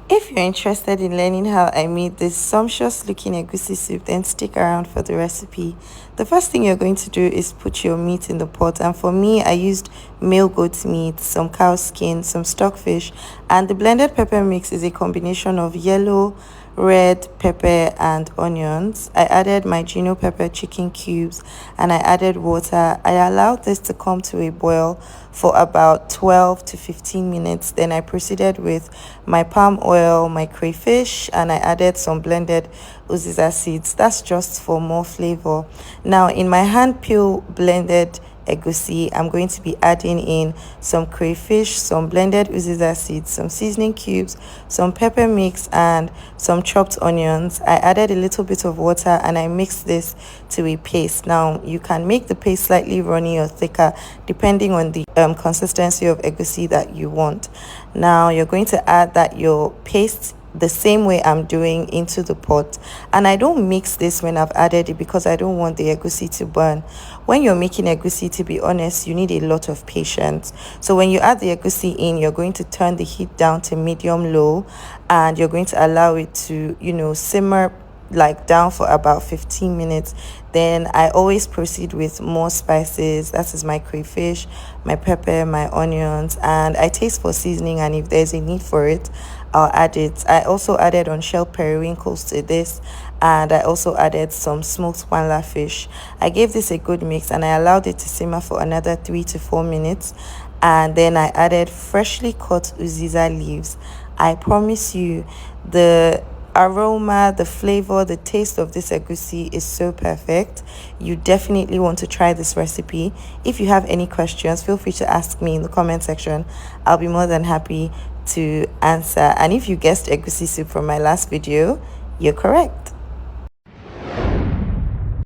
If you're interested in learning how I made this sumptuous looking egusi soup, then stick around for the recipe. The first thing you're going to do is put your meat in the pot, and for me I used male goat meat, some cow skin, some stockfish, and the blended pepper mix is a combination of yellow, red pepper and onions. I added my gino pepper chicken cubes and I added water. I allowed this to come to a boil for about 12 to 15 minutes. Then I proceeded with my palm oil, my crayfish, and I added some blended uziza seeds. That's just for more flavor. Now in my hand peel blended egusi, I'm going to be adding in some crayfish, some blended uziza seeds, some seasoning cubes, some pepper mix, and some chopped onions. I added a little bit of water and I mixed this to a paste. Now you can make the paste slightly runny or thicker depending on the consistency of egusi that you want. Now you're going to add that your paste the same way I'm doing into the pot, and I don't mix this when I've added it because I don't want the egusi to burn. When you're making egusi, to be honest, you need a lot of patience. So when you add the egusi in, you're going to turn the heat down to medium low and you're going to allow it to, simmer like down for about 15 minutes. Then I always proceed with more spices. That is my crayfish, my pepper, my onions, and I taste for seasoning, and if there's a need for it, I'll add it. I also added unshelled periwinkles to this, and I also added some smoked panla fish. I gave this a good mix and I allowed it to simmer for another 3 to 4 minutes, and then I added freshly cut uziza leaves. I promise you, the aroma, the flavor, the taste of this egusi is so perfect. You definitely want to try this recipe. If you have any questions, feel free to ask me in the comment section. I'll be more than happy to answer. And if you guessed egusi soup from my last video, you're correct.